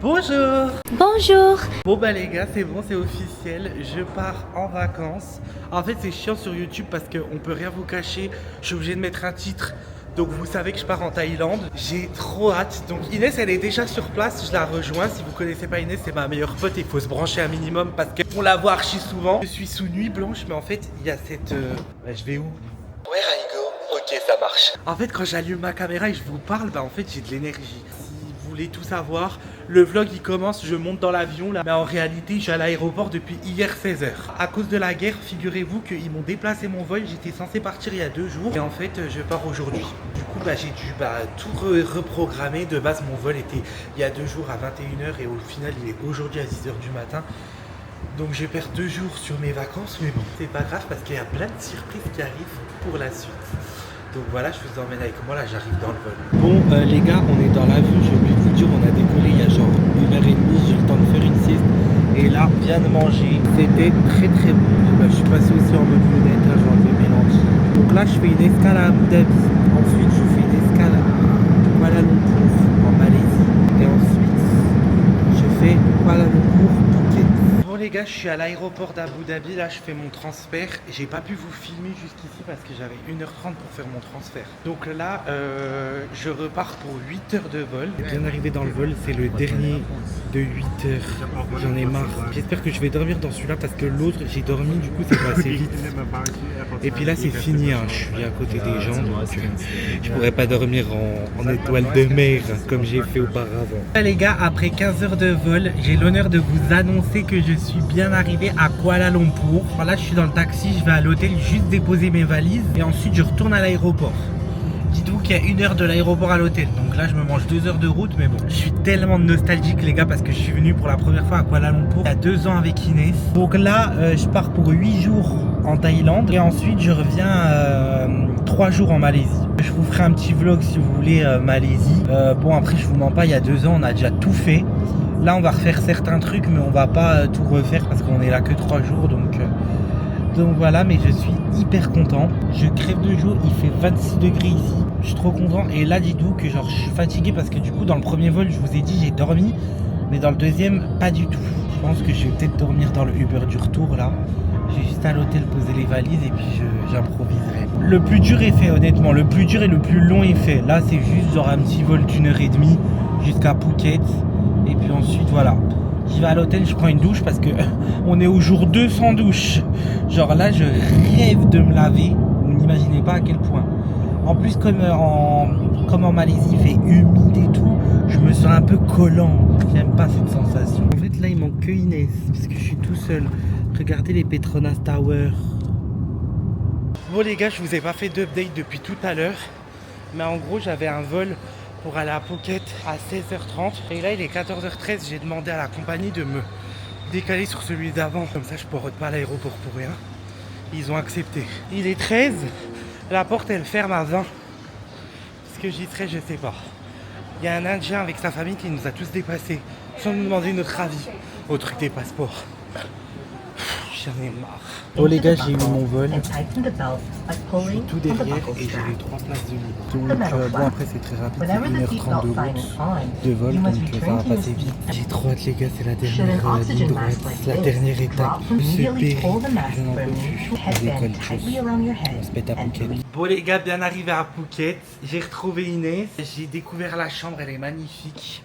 Bonjour. Bonjour. Bon bah les gars, c'est bon, c'est officiel, je pars en vacances. En fait c'est chiant sur YouTube parce qu'on peut rien vous cacher, je suis obligé de mettre un titre. Donc vous savez que je pars en Thaïlande, j'ai trop hâte. Donc Inès elle est déjà sur place, je la rejoins. Si vous connaissez pas Inès, c'est ma meilleure pote, il faut se brancher un minimum parce qu'on la voit archi souvent. Je suis sous nuit blanche mais en fait il y a cette... je vais où? Where I go? Ok, ça marche. En fait quand j'allume ma caméra et je vous parle, bah en fait j'ai de l'énergie. Si vous voulez tout savoir, le vlog il commence, je monte dans l'avion là. Mais en réalité je suis à l'aéroport depuis hier 16h. À cause de la guerre, figurez-vous qu'ils m'ont déplacé mon vol. J'étais censé partir il y a 2 jours et en fait je pars aujourd'hui. Du coup bah, j'ai dû tout reprogrammer. De base mon vol était il y a 2 jours à 21h et au final il est aujourd'hui à 10h du matin. Donc je perds 2 jours sur mes vacances, mais bon, c'est pas grave parce qu'il y a plein de surprises qui arrivent pour la suite. Donc voilà, je vous emmène avec moi, là j'arrive dans le vol. Bon les gars, on est dans l'avion, j'ai oublié de vous dire, on a décollé il y a genre 1h30, j'ai le temps de faire une sieste. Et là, on vient de manger, c'était très très bon. Bah, je suis passé aussi en mode lunette, là j'ai enlevé mes lentilles. Donc là je fais une escale à Abu Dhabi, ensuite je fais une escale à Kuala Lumpur en Malaisie. Et ensuite, je fais Kuala Lumpur, Phuket. Bon les gars, je suis à l'aéroport d'Abu Dhabi, là je fais mon transfert. J'ai pas pu vous filmer jusqu'ici parce que j'avais 1h30 pour faire mon transfert. Donc là, je repars pour 8 heures de vol. Bien arrivé dans le vol, c'est le dernier de 8 heures. J'en ai marre. J'espère que je vais dormir dans celui-là parce que l'autre, j'ai dormi, du coup c'est passé vite. Et puis là c'est fini, hein. Je suis à côté des gens, donc je pourrais pas dormir en étoile de mer comme j'ai fait auparavant. Les gars, après 15 heures de vol, j'ai l'honneur de vous annoncer que je suis bien arrivé à Kuala Lumpur. Là je suis dans le taxi, je vais à l'hôtel juste déposer mes valises et ensuite je retourne à l'aéroport. Dites-vous qu'il y a 1 heure de l'aéroport à l'hôtel, donc là je me mange 2 heures de route, mais bon. Je suis tellement nostalgique les gars parce que je suis venu pour la première fois à Kuala Lumpur il y a 2 ans avec Inès. Donc là je pars pour 8 jours en Thaïlande et ensuite je reviens 3 jours en Malaisie. Je vous ferai un petit vlog si vous voulez Malaisie. Bon après je vous mens pas, il y a 2 ans on a déjà tout fait. Là on va refaire certains trucs mais on va pas tout refaire parce qu'on est là que 3 jours donc voilà, mais je suis hyper content. Je crève de jour, il fait 26 degrés ici. Je suis trop content. Et là, dites-vous que genre je suis fatigué parce que du coup, dans le premier vol, je vous ai dit, j'ai dormi. Mais dans le deuxième, pas du tout. Je pense que je vais peut-être dormir dans le Uber du retour là. J'ai juste à l'hôtel poser les valises et puis j'improviserai. Le plus dur est fait, honnêtement. Le plus dur et le plus long est fait. Là, c'est juste genre un petit vol d'1h30 jusqu'à Phuket. Et puis ensuite, voilà. J'y vais à l'hôtel, je prends une douche parce que on est au jour 2 sans douche. Genre là, je rêve de me laver. Vous n'imaginez pas à quel point. En plus, comme en Malaisie, il fait humide et tout, je me sens un peu collant. J'aime pas cette sensation. En fait, là, il manque que Inès parce que je suis tout seul. Regardez les Petronas Tower. Bon les gars, je vous ai pas fait d'update depuis tout à l'heure. Mais en gros, j'avais un vol pour aller à Phuket à 16h30 et là il est 14h13. J'ai demandé à la compagnie de me décaler sur celui d'avant, comme ça je ne pas à l'aéroport pour rien. Ils ont accepté. Il est 13, la porte elle ferme à 20. Ce que j'y serai, je sais pas. Il y a un Indien avec sa famille qui nous a tous dépassés sans nous demander notre avis au truc des passeports. J'en ai marre. Oh les gars, j'ai eu mon vol. Je suis tout derrière et j'ai eu 3 places de libre. Donc bon après c'est très rapide, c'est 1h30 de route de vol, donc ça va passer vite. J'ai trop hâte les gars, c'est la dernière ligne droite, la dernière étape. Ce périple, je n'en peux plus. On décolle tous. On se pète à Phuket. Bon les gars, bien arrivé à Phuket, j'ai retrouvé Inès. J'ai découvert la chambre, elle est magnifique.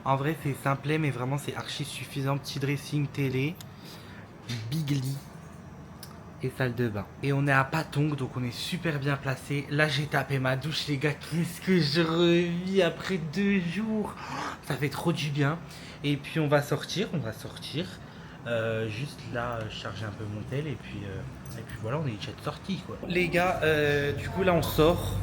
En vrai c'est simplet mais vraiment c'est archi suffisant. Petit dressing télé, big lit et salle de bain. Et on est à Patong, donc on est super bien placé. Là j'ai tapé ma douche les gars, qu'est-ce que je revis après 2 jours. Ça fait trop du bien. Et puis on va sortir. Juste là charger un peu mon tel et puis voilà, on est déjà sortis quoi. Les gars, du coup là on sort.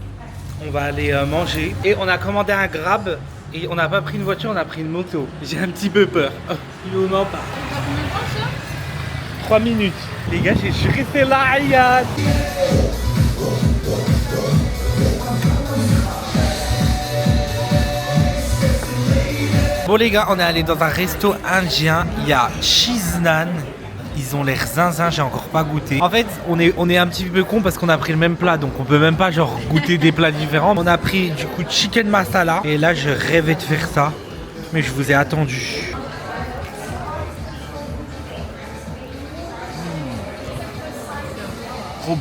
On va aller manger. Et on a commandé un Grab. Et on n'a pas pris une voiture, on a pris une moto. J'ai un petit peu peur. Il m'en parle. 3 minutes. Les gars, j'ai juré c'est la Hayat. Bon les gars, on est allé dans un resto indien. Il y a cheese naan. Ils ont l'air zinzin, j'ai encore pas goûté. En fait, on est un petit peu con parce qu'on a pris le même plat, donc on peut même pas genre goûter des plats différents. On a pris du coup chicken masala et là je rêvais de faire ça. mais je vous ai attendu.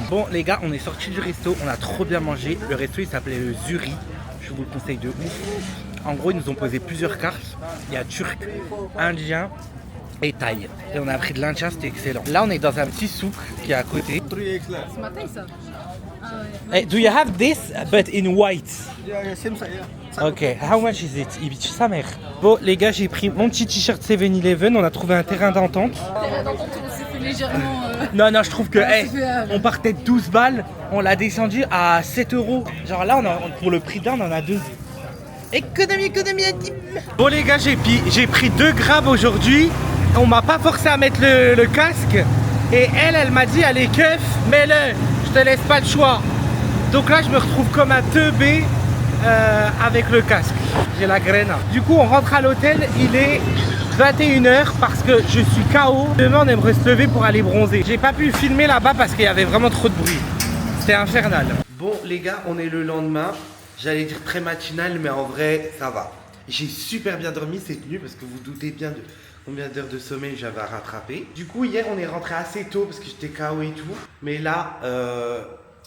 Bon les gars, on est sortis du resto, on a trop bien mangé. Le resto il s'appelait le Zuri, je vous le conseille de ouf. En gros ils nous ont posé plusieurs cartes, il y a turc, indien et thaï. Et on a pris de l'indien, c'était excellent. Là on est dans un petit souk qui est à côté. C'est ma taille ça. Hey, do you have this but in white? Yeah, same size, yeah. Ok, how much is it? Ibich, sa mère. Bon les gars, j'ai pris mon petit t-shirt 7-Eleven, on a trouvé un terrain d'entente. Terrain d'entente, on s'est fait légèrement. Non, je trouve que Ouais, hey, c'est faisable. on partait de 12 balles, on l'a descendu à 7 euros. Genre là, pour le prix d'un, on en a 2. Économie intime. Bon les gars, j'ai pris 2 grammes aujourd'hui. On m'a pas forcé à mettre le casque. Et elle m'a dit, allez keuf, mets-le, je te laisse pas de choix. Donc là, je me retrouve comme un teubé avec le casque. J'ai la graine. Du coup, on rentre à l'hôtel, il est 21h parce que je suis KO. Demain, on aimerait se lever pour aller bronzer. J'ai pas pu filmer là-bas parce qu'il y avait vraiment trop de bruit. C'était infernal. Bon, les gars, on est le lendemain. J'allais dire très matinal, mais en vrai, ça va. J'ai super bien dormi cette nuit parce que vous doutez bien de combien d'heures de sommeil j'avais à rattraper. Du coup, hier, on est rentré assez tôt parce que j'étais KO et tout. Mais là,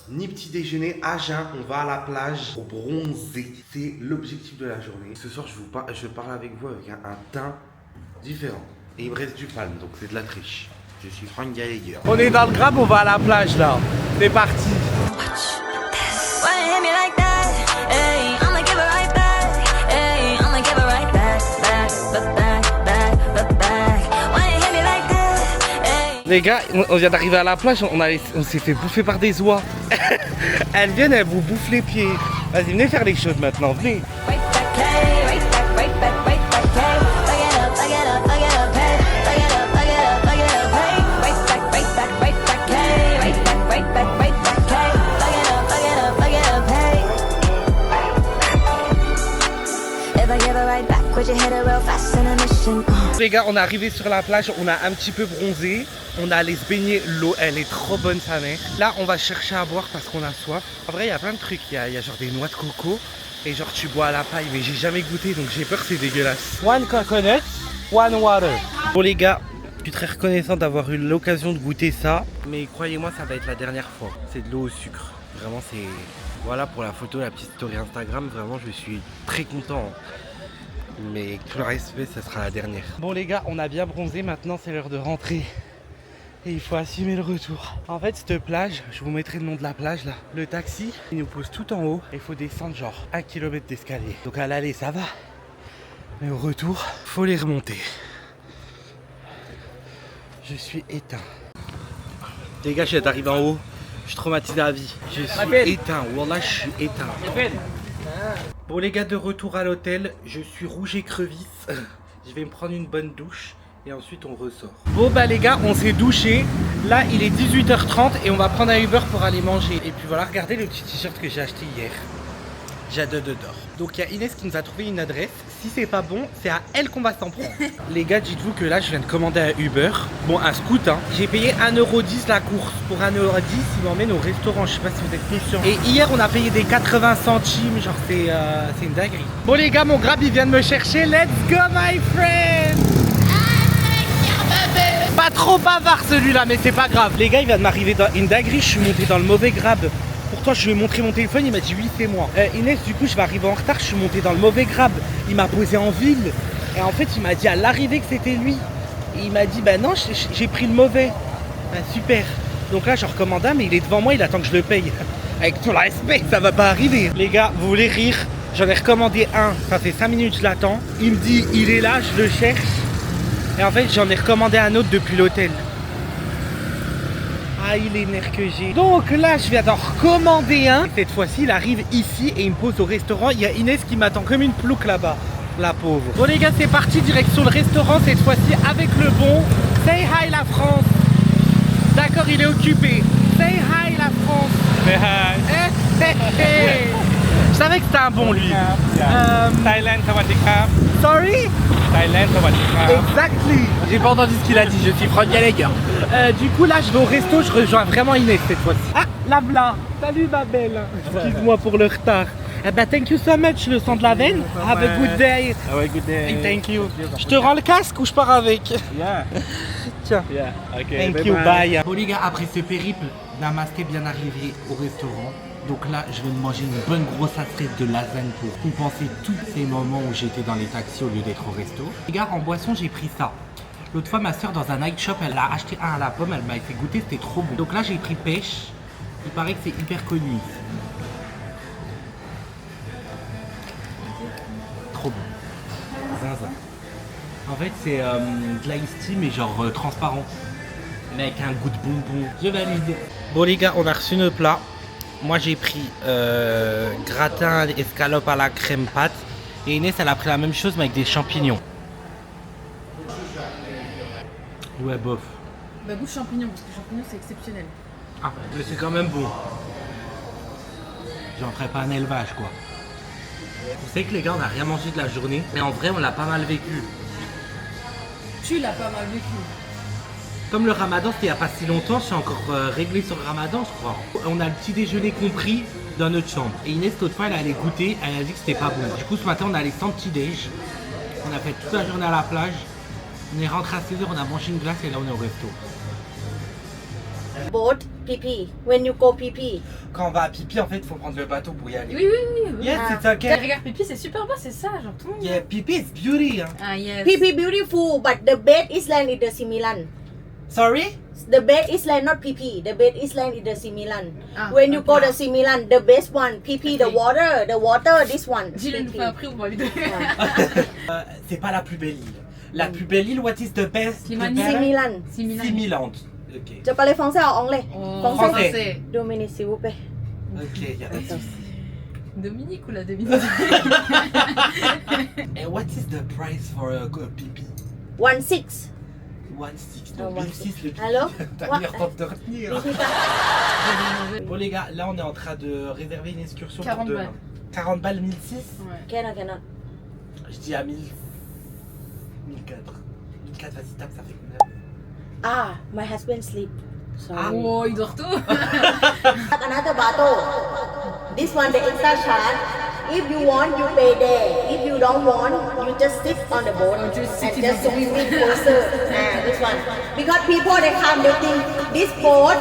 ni petit déjeuner, à jeun, on va à la plage pour bronzer. C'est l'objectif de la journée. Ce soir, je parle avec vous avec un teint différent. Et il me reste du palme, donc c'est de la triche. Je suis Frank Gallagher. On est dans le Grab, on va à la plage là. C'est parti. Les gars, on vient d'arriver à la plage, on s'est fait bouffer par des oies. Elles viennent, elles vous bouffent les pieds. Vas-y, venez faire les choses maintenant, venez. Les gars, on est arrivé sur la plage, on a un petit peu bronzé, on a allé se baigner, l'eau elle est trop bonne sa mère. Là on va chercher à boire parce qu'on a soif. En vrai il y a plein de trucs, il y a genre des noix de coco et genre tu bois à la paille, mais j'ai jamais goûté donc j'ai peur que c'est dégueulasse. One coconut, one water. Bon les gars, je suis très reconnaissant d'avoir eu l'occasion de goûter ça, mais croyez-moi ça va être la dernière fois. C'est de l'eau au sucre, vraiment c'est... Voilà pour la photo, la petite story Instagram, vraiment je suis très content. Mais tout le respect, ça sera la dernière. Bon les gars, on a bien bronzé, maintenant c'est l'heure de rentrer. Et il faut assumer le retour. En fait, cette plage, je vous mettrai le nom de la plage là. Le taxi, il nous pose tout en haut. Et il faut descendre genre 1 km d'escalier. Donc à l'aller, ça va. Mais au retour, faut les remonter. Je suis éteint. Les gars, je viens d'arriver en haut. Je suis traumatisé à vie. Je suis éteint. Wallah, je suis éteint. Bon les gars, de retour à l'hôtel, je suis rouge écrevisse. Je vais me prendre une bonne douche et ensuite on ressort. Bon bah les gars, on s'est douché. Là il est 18h30 et on va prendre un Uber pour aller manger. Et puis voilà, regardez le petit t-shirt que j'ai acheté hier. J'adore. Donc il y a Inès qui nous a trouvé une adresse. Si c'est pas bon, c'est à elle qu'on va s'en prendre. Les gars, dites-vous que là je viens de commander un Uber. Bon, un scoot hein. J'ai payé 1,10€ la course. Pour 1,10€, il m'emmène au restaurant. Je sais pas si vous êtes conscients. Et hier on a payé des 80 centimes. Genre c'est une dinguerie. Bon les gars, mon Grab il vient de me chercher. Let's go my friend. Pas trop bavard celui-là, mais c'est pas grave. Les gars, il vient de m'arriver dans une dinguerie. Je suis monté dans le mauvais Grab. Pourtant je lui ai montré mon téléphone, il m'a dit oui c'est moi. Inès, du coup je vais arriver en retard, je suis monté dans le mauvais Grab. Il m'a posé en ville. Et en fait il m'a dit à l'arrivée que c'était lui. Et il m'a dit bah non, j'ai pris le mauvais. Bah super. Donc là je recommande un, mais il est devant moi, il attend que je le paye. Avec tout le respect, ça va pas arriver. Les gars, vous voulez rire? J'en ai recommandé un, ça fait 5 minutes je l'attends. Il me dit il est là, je le cherche. Et en fait j'en ai recommandé un autre depuis l'hôtel. Ah, il est nerf que j'ai. Donc là, je viens d'en recommander un. Cette fois-ci, il arrive ici et il me pose au restaurant. Il y a Inès qui m'attend comme une plouque là-bas. La pauvre. Bon les gars, c'est parti, direction le restaurant. Cette fois-ci avec le bon. Say hi la France. D'accord, il est occupé. Say hi la France. Say hi. Je savais que c'était un bon lui. Thailand, Sawadika. Sorry? Thailand, Sawadika. Exactly. J'ai pas entendu ce qu'il a dit, je suis Frank Gallagher. Du coup là je vais au resto, je rejoins vraiment Inès cette fois-ci. Ah, la bla. Salut ma belle. Excuse-moi pour le retard. Eh ben, thank you so much, le sang de la veine. Have a good day. Have a good day. Thank you. Je te rends le casque ou je pars avec? Yeah. Tiens. Yeah. Ok. Thank you, bye. Bon les gars, après ce périple, Namasté bien arrivé au restaurant. Donc là, je vais me manger une bonne grosse assiette de lasagne pour compenser tous ces moments où j'étais dans les taxis au lieu d'être au resto. Les gars, en boisson, j'ai pris ça. L'autre fois, ma soeur dans un night shop, elle a acheté un à la pomme, elle m'a fait goûter, c'était trop bon. Donc là, j'ai pris pêche. Il paraît que c'est hyper connu. Trop bon. Zinzin. En fait, c'est de l'ice tea, mais genre transparent. Mais avec un goût de bonbon. Je valide. Bon, les gars, on a reçu nos plats. Moi, j'ai pris gratin escalope à la crème pâte. Et Inès, elle a pris la même chose, mais avec des champignons. Ouais, bof. Bah, goût champignon, parce que champignon c'est exceptionnel. Ah, mais c'est quand même bon. J'en ferai pas un élevage, quoi. Vous savez que les gars, on n'a rien mangé de la journée, mais en vrai, on l'a pas mal vécu. Tu l'as pas mal vécu. Comme le ramadan, c'était il n'y a pas si longtemps, je suis encore réglé sur le ramadan, je crois. On a le petit déjeuner compris dans notre chambre. Et Inès, l'autre fois, elle allait goûter, elle a dit que c'était pas bon. Du coup, ce matin, on est allé sans petit déj. On a fait toute la journée à la plage. On est rentré à 16h, on a mangé une glace et là, on est au resto. Boat PP. When you go PP. Quand on va à Pipi, en fait, il faut prendre le bateau pour y aller. Oui, oui, oui. Yes, Ah. it's okay. Regarde, Pipi, c'est super beau, c'est ça, genre tout le monde. Yeah, Pipi is beauty. Hein. Ah, yes. PP beautiful, but the best island is the Similan. Sorry? The best island not PP. The best island is the Similan. Ah, When you go okay. to Similan, the best one PP. The water, this one. Dis-le, nous PP. fait un prix, on va lui donner. C'est pas la plus belle île. La plus belle île, what is the best? Slimani. the better? Similan. Similan. Similand. Ok. Je parle français ou anglais? Oh, Français. français. Dominique, s'il vous plaît. Ok, y a pas de souci. Dominique ou la Dominique? And what is the price for a pipi? 1.6. 1,6. Ah, Donc 1,6. 1,6 le pipi. Alors? T'as Ouais. mis le temps de te retenir. Bon les gars, là on est en train de réserver une excursion 40 pour demain. balles. 40 balles, 1006. Ouais. Cannot. Je dis à 1000. 1004. 1004, vas-y, tape, ça fait combien? Ah, my husband sleep. Sorry. Oh, il dort tôt. Another bottle. This one, the extra charge. If you want, you pay there. If you don't want, you just sit on the boat Oh, just sit and in just the boat. swimming closer. This one. Because people, they come, they think, this boat,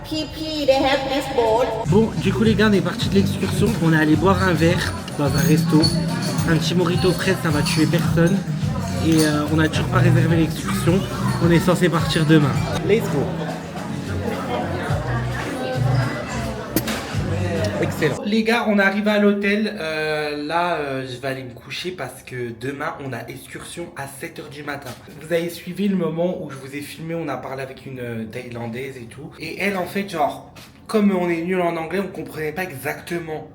PP, they have this boat. Bon, du coup les gars, on est parti de l'excursion. On est allé boire un verre dans un resto. Un petit mojito frais, ça va tuer personne. Et on n'a toujours pas réservé l'excursion. On est censé partir demain. Let's go. Excellent. Les gars, on arrive à l'hôtel. Là, je vais aller me coucher parce que demain, on a excursion à 7h du matin. Vous avez suivi le moment où je vous ai filmé, on a parlé avec une Thaïlandaise et tout. Et elle, en fait, genre, comme on est nul en anglais, on comprenait pas exactement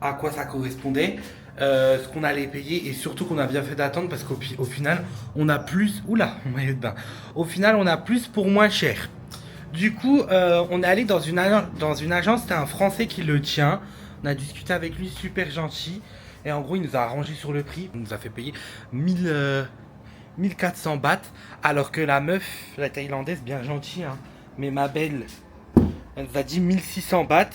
à quoi ça correspondait. Ce qu'on allait payer et surtout qu'on a bien fait d'attendre parce qu'au final on a plus, oula, maillot de bain, au final on a plus pour moins cher. Du coup on est allé dans une agence, c'était un Français qui le tient, on a discuté avec lui, super gentil, et en gros il nous a arrangé sur le prix, il nous a fait payer 1400 bahts, alors que la meuf, la Thaïlandaise, bien gentille, hein, mais ma belle, elle nous a dit 1600 bahts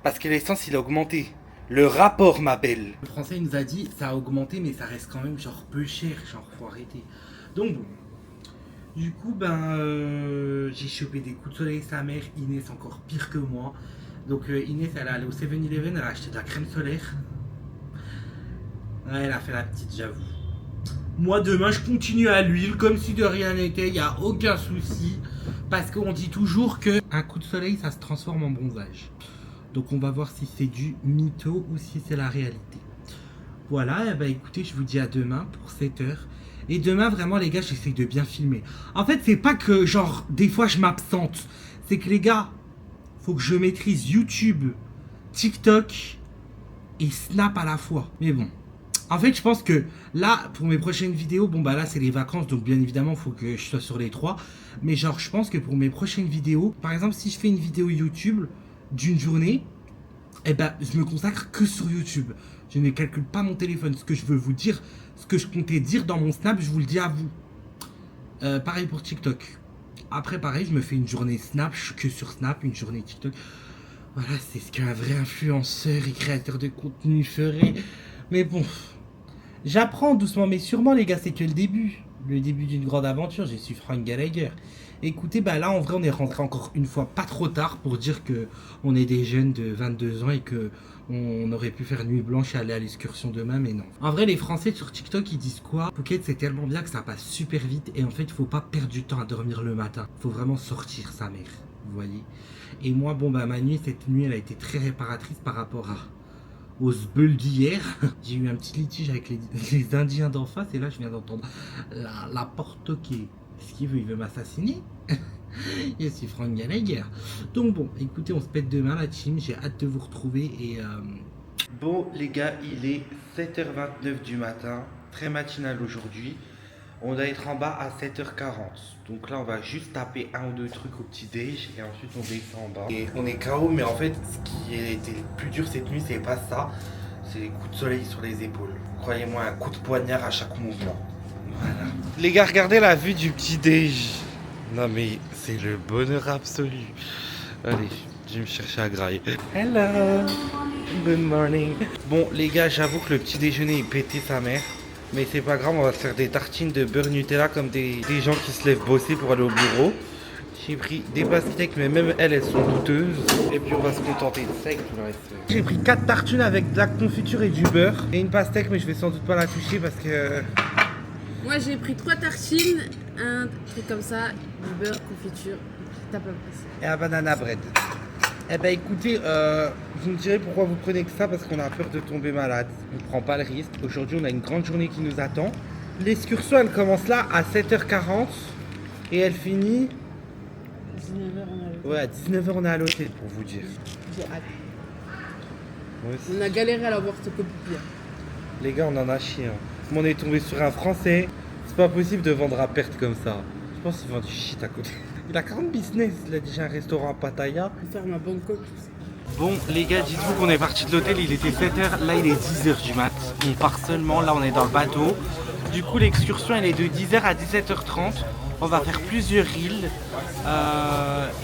parce que l'essence il a augmenté. Le rapport, ma belle. Le français il nous a dit ça a augmenté mais ça reste quand même genre peu cher, genre faut arrêter. Donc bon. Du coup j'ai chopé des coups de soleil, sa mère, Inès encore pire que moi. Donc Inès elle est allée au 7-Eleven, elle a acheté de la crème solaire. Ouais, elle a fait la petite, j'avoue. Moi demain je continue à l'huile comme si de rien n'était, il n'y a aucun souci. Parce qu'on dit toujours que un coup de soleil ça se transforme en bronzage. Donc on va voir si c'est du mytho ou si c'est la réalité. Voilà, et bah écoutez, je vous dis à demain pour 7h. Et demain, vraiment les gars, j'essaie de bien filmer. En fait, c'est pas que genre, des fois je m'absente. C'est que les gars, faut que je maîtrise YouTube, TikTok et Snap à la fois. Mais bon, en fait, je pense que là, pour mes prochaines vidéos, bon bah là c'est les vacances, donc bien évidemment, faut que je sois sur les trois. Mais genre, je pense que pour mes prochaines vidéos, par exemple, si je fais une vidéo YouTube d'une journée, eh ben, je me consacre que sur YouTube. Je ne calcule pas mon téléphone. Ce que je veux vous dire, ce que je comptais dire dans mon Snap, je vous le dis à vous. Pareil pour TikTok. Après, pareil, je me fais une journée Snap, je suis que sur Snap, une journée TikTok. Voilà, c'est ce qu'un vrai influenceur et créateur de contenu ferait. Mais bon, j'apprends doucement mais sûrement les gars, c'est que le début d'une grande aventure. Je suis Frank Gallagher. Écoutez, bah là en vrai on est rentré encore une fois pas trop tard pour dire que on est des jeunes de 22 ans et que on aurait pu faire nuit blanche et aller à l'excursion demain, mais non. En vrai les Français sur TikTok ils disent quoi? Phuket c'est tellement bien que ça passe super vite et en fait il faut pas perdre du temps à dormir le matin. Faut vraiment sortir sa mère, vous voyez. Et moi bon bah ma nuit cette nuit elle a été très réparatrice par rapport aux sbeuls d'hier. J'ai eu un petit litige avec les Indiens d'en face et là je viens d'entendre la porte qui ce qu'il veut, il veut m'assassiner. Je suis Frank Gallagher. Donc bon, écoutez, on se pète demain la team, j'ai hâte de vous retrouver et Bon les gars, il est 7h29 du matin, très matinal aujourd'hui. On doit être en bas à 7h40. Donc là on va juste taper un ou deux trucs au petit déj et ensuite on descend en bas. Et on est KO, mais en fait ce qui a été le plus dur cette nuit c'est pas ça, c'est les coups de soleil sur les épaules. Croyez-moi, un coup de poignard à chaque mouvement. Voilà. Les gars, regardez la vue du petit déj. Non mais c'est le bonheur absolu. Allez, je vais me chercher à grailler. Hello, good morning. Bon les gars, j'avoue que le petit déjeuner est pété sa mère. Mais c'est pas grave, on va se faire des tartines de beurre Nutella comme des gens qui se lèvent bosser pour aller au bureau. J'ai pris des pastèques, mais même elles sont douteuses. Et puis on va se contenter de ça avec tout le reste. J'ai pris 4 tartines avec de la confiture et du beurre. Et une pastèque, mais je vais sans doute pas la toucher parce que... Moi j'ai pris 3 tartines, un truc comme ça, du beurre, confiture, t'as pas passé. Et un banana bread. Eh ben écoutez, vous me direz pourquoi vous prenez que ça, parce qu'on a peur de tomber malade. On prend pas le risque. Aujourd'hui on a une grande journée qui nous attend. L'excursion elle commence là à 7h40 et elle finit... 19h on a l'hôtel. Ouais, à 19h on est à l'hôtel pour vous dire. J'ai hâte. Ouais, On a galéré à l'avoir ce copier. les gars on en a chié. Hein. On est tombé sur un français. C'est pas possible de vendre à perte comme ça. Je pense qu'il vend du shit à côté. Il a 40 business, il a déjà un restaurant à Pattaya. Faire ma Bangkok. Bon les gars, dites-vous qu'on est parti de l'hôtel, il était 7h, là il est 10h du mat. On part seulement, là on est dans le bateau. Du coup l'excursion elle est de 10h à 17h30. On va faire plusieurs îles.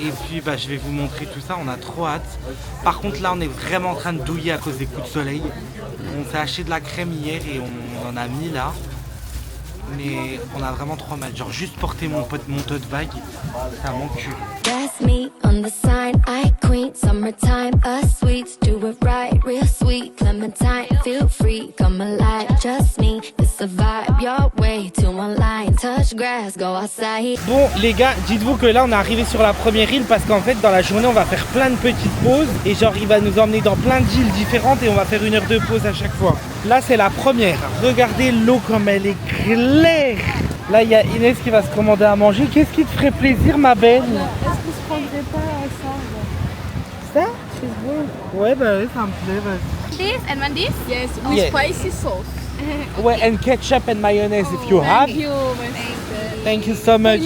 Et puis bah, je vais vous montrer tout ça, on a trop hâte. Par contre là on est vraiment en train de douiller à cause des coups de soleil. On s'est acheté de la crème hier et on en a mis là. Mais on a vraiment trop mal. Genre juste porter mon tote bag, ça m'encule. That's me on the sign, I queen, summertime, us sweets, do it right, real sweet, clementine, feel free, come alive, just me, it's a vibe, your way to one line, touch grass, go outside. Bon les gars, dites-vous que là on est arrivé sur la première île parce qu'en fait dans la journée on va faire plein de petites pauses et genre il va nous emmener dans plein d'îles différentes et on va faire 1 heure de pause à chaque fois. Là c'est la première, regardez l'eau comme elle est claire. Là il y a Inès qui va se commander à manger. Qu'est-ce qui te ferait plaisir ma belle? Est-ce qu'on se prendrait pas ça? Ça? Ouais bah ouais, ça me plaît, vas-y. This and one this? Yes, with Yeah. spicy sauce. Ouais, and ketchup and mayonnaise if you have. Thank you. Thank you so much.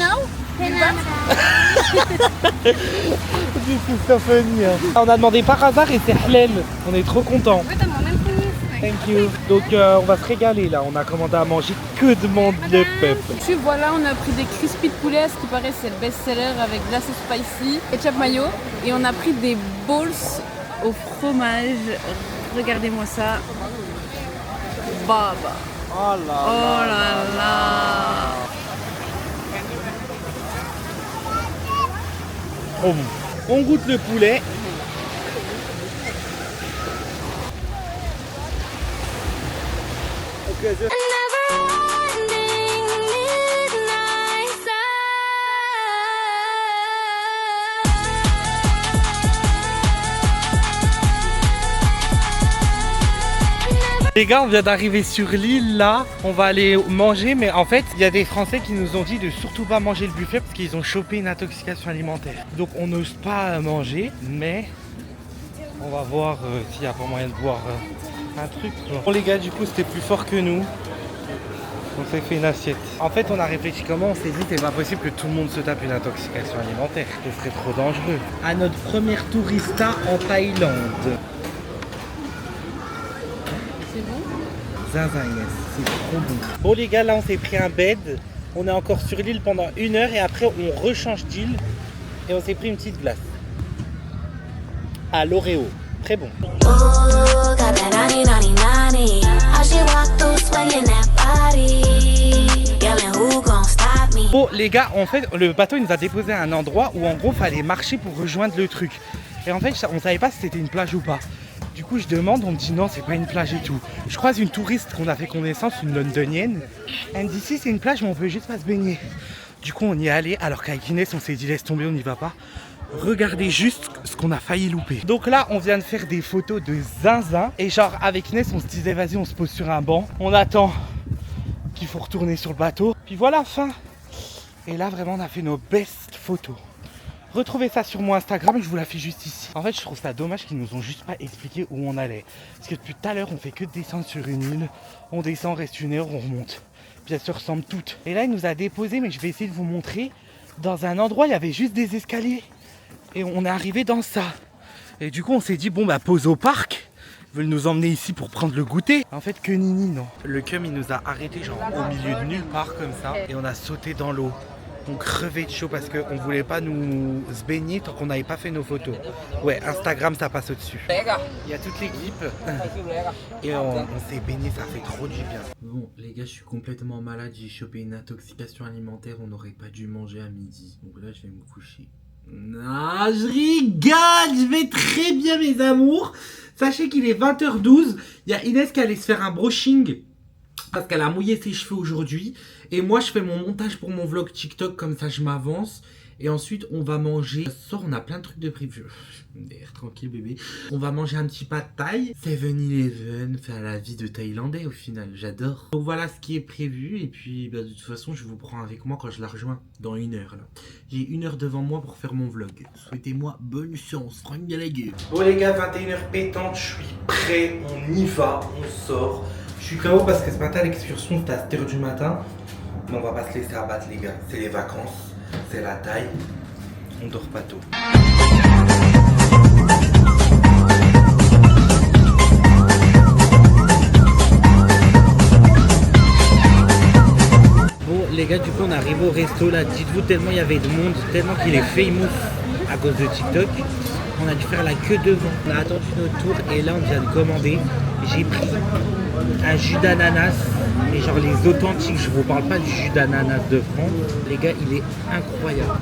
This is so funny. On a demandé par hasard et c'est halal. On est trop contents. Wait a moment, please. Thank you. Donc on va se régaler là. On a commandé à manger. Que demande le peuple? Puis voilà, on a pris des crispy de poulet, à ce qui paraît c'est le best-seller avec de la sauce spicy, ketchup mayo. Et on a pris des balls au fromage. Regardez-moi ça. Baba. Oh là Oh là là. Trop bon. On goûte le poulet. Never ending midnight Les gars, on vient d'arriver sur l'île là. On va aller manger, mais en fait, il y a des Français qui nous ont dit de surtout pas manger le buffet parce qu'ils ont chopé une intoxication alimentaire. Donc on n'ose pas manger, mais on va voir s'il n'y a pas moyen de boire un truc. Bon les gars, du coup, c'était plus fort que nous. On s'est fait une assiette. En fait, on a réfléchi comment, on s'est dit c'est pas possible que tout le monde se tape une intoxication alimentaire. Ce serait trop dangereux. À notre première tourista en Thaïlande. C'est bon? Zinzin Inès, c'est trop bon. Bon les gars, là on s'est pris un bed. On est encore sur l'île pendant 1 heure et après on rechange d'île et on s'est pris une petite glace. à l'Oreo. Très bon. Ooh, got that naughty, naughty, naughty. How she walk through swinging that body. Yelling, who gon' stop me? Bon les gars, en fait le bateau il nous a déposé à un endroit où en gros fallait marcher pour rejoindre le truc. Et en fait on savait pas si c'était une plage ou pas. Du coup je demande, on me dit non c'est pas une plage et tout. Je croise une touriste qu'on a fait connaissance, une londonienne. Elle me dit si c'est une plage mais on peut juste pas se baigner. Du coup on y est allé alors qu'avec Inès on s'est dit laisse tomber on n'y va pas. Regardez juste ce qu'on a failli louper. Donc là on vient de faire des photos de zinzin. Et genre avec Inès on se disait vas-y on se pose sur un banc. On attend qu'il faut retourner sur le bateau. Puis voilà fin. Et là vraiment on a fait nos best photos. Retrouvez ça sur mon Instagram, je vous la fais juste ici. En fait je trouve ça dommage qu'ils nous ont juste pas expliqué où on allait. Parce que depuis tout à l'heure on fait que descendre sur une île. On descend, on reste une heure, on remonte. Puis elles se ressemblent toutes. Et là il nous a déposé, mais je vais essayer de vous montrer. Dans un endroit il y avait juste des escaliers. Et on est arrivé dans ça. Et du coup on s'est dit bon bah pause au parc. Ils veulent nous emmener ici pour prendre le goûter. En fait que nini non. Le cum il nous a arrêté genre au milieu de nulle part comme ça. Et on a sauté dans l'eau. On crevait de chaud parce qu'on voulait pas nous se baigner tant qu'on n'avait pas fait nos photos. Ouais Instagram ça passe au-dessus. Il y a toute l'équipe. Et on s'est baigné, ça fait trop du bien. Bon les gars je suis complètement malade. J'ai chopé une intoxication alimentaire. On n'aurait pas dû manger à midi. Donc là je vais me coucher. Non, je rigole, je vais très bien mes amours. Sachez qu'il est 20h12. Il y a Inès qui allait se faire un brushing parce qu'elle a mouillé ses cheveux aujourd'hui. Et moi je fais mon montage pour mon vlog TikTok, comme ça je m'avance. Et ensuite on va manger. Ce soir on a plein de trucs de prévu. Tranquille bébé. On va manger un petit pad thaï. 7-Eleven, faire la vie de Thaïlandais au final, j'adore. Donc voilà ce qui est prévu. Et puis bah, de toute façon je vous prends avec moi quand je la rejoins dans 1 heure là. J'ai 1 heure devant moi pour faire mon vlog. Souhaitez-moi bonne chance, Franck Gallagher. Bon les gars, 21h pétante, je suis prêt, on y va, on sort. Je suis KO parce que ce matin l'excursion c'était à 7h du matin. Mais on va pas se laisser abattre les gars, c'est les vacances. C'est la taille, on dort pas tôt. Bon les gars, du coup on arrive au resto là, dites-vous tellement il y avait de monde, tellement qu'il est famous à cause de TikTok. On a dû faire la queue devant, on a attendu notre tour et là on vient de commander. J'ai pris un jus d'ananas, mais genre les authentiques, je vous parle pas du jus d'ananas de France. Les gars, il est incroyable,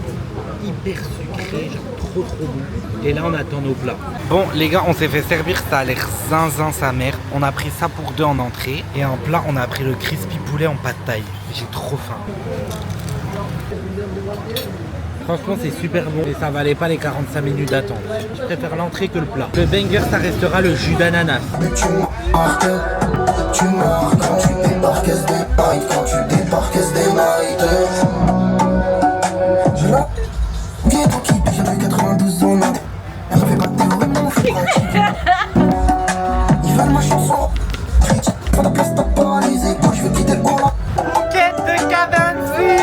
hyper sucré, genre trop bon. Et là on attend nos plats. Bon les gars, on s'est fait servir, ça a l'air zinzin sa mère. On a pris ça pour 2 en entrée. Et en plat, on a pris le crispy poulet en pad thaï. J'ai trop faim. Franchement c'est super bon et ça valait pas les 45 minutes d'attente. Je préfère l'entrée que le plat. Le banger ça restera le jus d'ananas. Tu marques quand tu débarques S-Day-Night, quand tu débarques S-Day-Night. Je la viens tranquille, j'avais 92 ans. Elle fait pas de théorie, mais on fait pratique. Ils veulent ma chanson. Pas de place, t'as pas les écoutes, je veux quitter le coin. Bouquet de Cabanzi.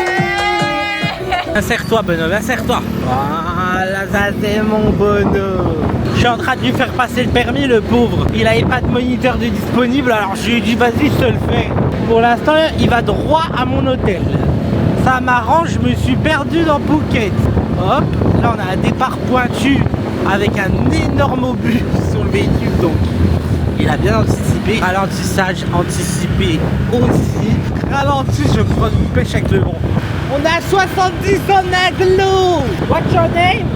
Insère-toi Benoît, insère-toi. Voilà, ça c'est mon bonhomme. Je suis en train de lui faire passer le permis, le pauvre. Il avait pas de moniteur de disponible, alors je lui ai dit vas-y je te le fais. Pour l'instant il va droit à mon hôtel. Ça m'arrange, je me suis perdu dans Phuket. Hop, là on a un départ pointu avec un énorme obus sur le véhicule, donc il a bien anticipé. Ralentissage anticipé aussi. Ralenti, je prends une pêche avec le vent. On a 70 en aglo. What's your name?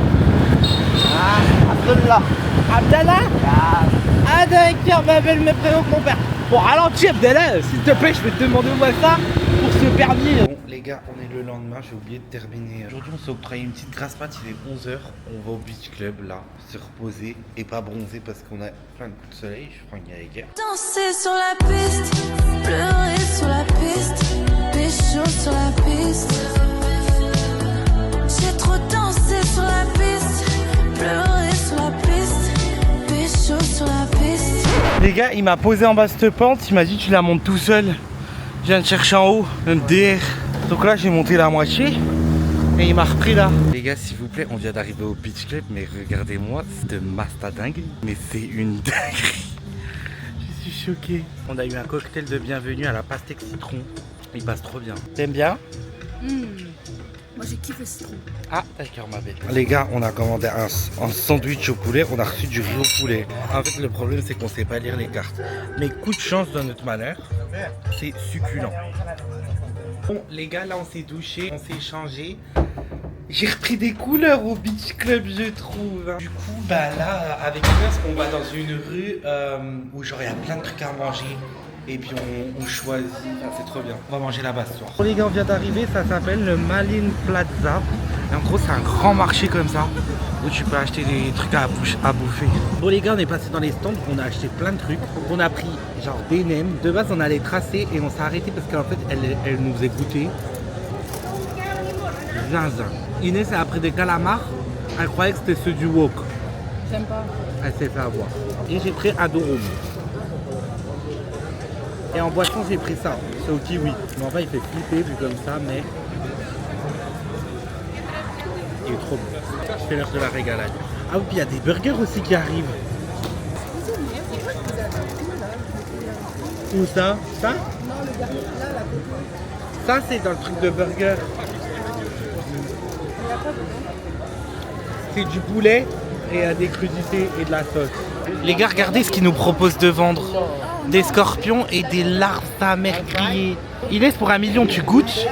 Abdallah. Abdallah? Ah d'accord, ma belle me prénomme mon père. Bon, ralentis Abdallah, s'il te plaît, je vais te demander moi ça pour ce permis. Bon les gars, on est le lendemain, j'ai oublié de terminer. Aujourd'hui on s'est octroyé une petite grasse mat, il est 11h. On va au beach club là, se reposer et pas bronzer parce qu'on a plein de coups de soleil. Je prends une guerre. Danser sur la piste, pleurer sur la piste, pécho sur la piste. J'ai trop dansé sur la piste, pleurer sur la piste, pécho sur la piste. Les gars, il m'a posé en bas cette pente, il m'a dit tu la montes tout seul. Je viens de chercher en haut, un DR. Donc là j'ai monté la moitié et il m'a repris là. Les gars s'il vous plaît, on vient d'arriver au beach club, mais regardez-moi cette masta dingue. Mais c'est une dinguerie. Je suis choqué. On a eu un cocktail de bienvenue à la pastèque citron. Il passe trop bien. T'aimes bien? Moi j'ai kiffé le citron. Ah, d'accord, ma belle. Les gars, on a commandé un sandwich au poulet, on a reçu du riz au poulet. En fait, le problème, c'est qu'on sait pas lire les cartes. Mais coup de chance dans notre malheur, c'est succulent. Bon, les gars, là, on s'est douché, on s'est changé. J'ai repris des couleurs au Beach Club, je trouve. Du coup, bah là, avec Inès, on va dans une rue où genre il y a plein de trucs à manger. Et puis on choisit, enfin, c'est trop bien. On va manger là-bas ce soir. Bon les gars, on vient d'arriver, ça s'appelle le Malin Plaza. Et en gros, c'est un grand marché comme ça, où tu peux acheter des trucs à bouffer. Bon les gars, on est passé dans les stands, on a acheté plein de trucs. On a pris genre des nems. De base, on allait tracer et on s'est arrêté parce qu'en fait, elle nous faisait goûter. Zinzin. Inès, elle a pris des calamars. Elle croyait que c'était ceux du wok. J'aime pas. Elle s'est fait avoir. Et j'ai pris un Dorum. Et en boisson, j'ai pris ça. C'est au kiwi. Mais en fait, il fait flipper vu comme ça, mais il est trop bon. C'est l'heure de la régalade. Ah oui, puis il y a des burgers aussi qui arrivent. Où ça? Ça? Non, le burger là, la coco. Ça, c'est dans le truc de burger. C'est du poulet et des crudités et de la sauce. Les gars, regardez ce qu'ils nous proposent de vendre. Des scorpions et des larves à mer grillées. Inès, pour 1 million, tu goûtes?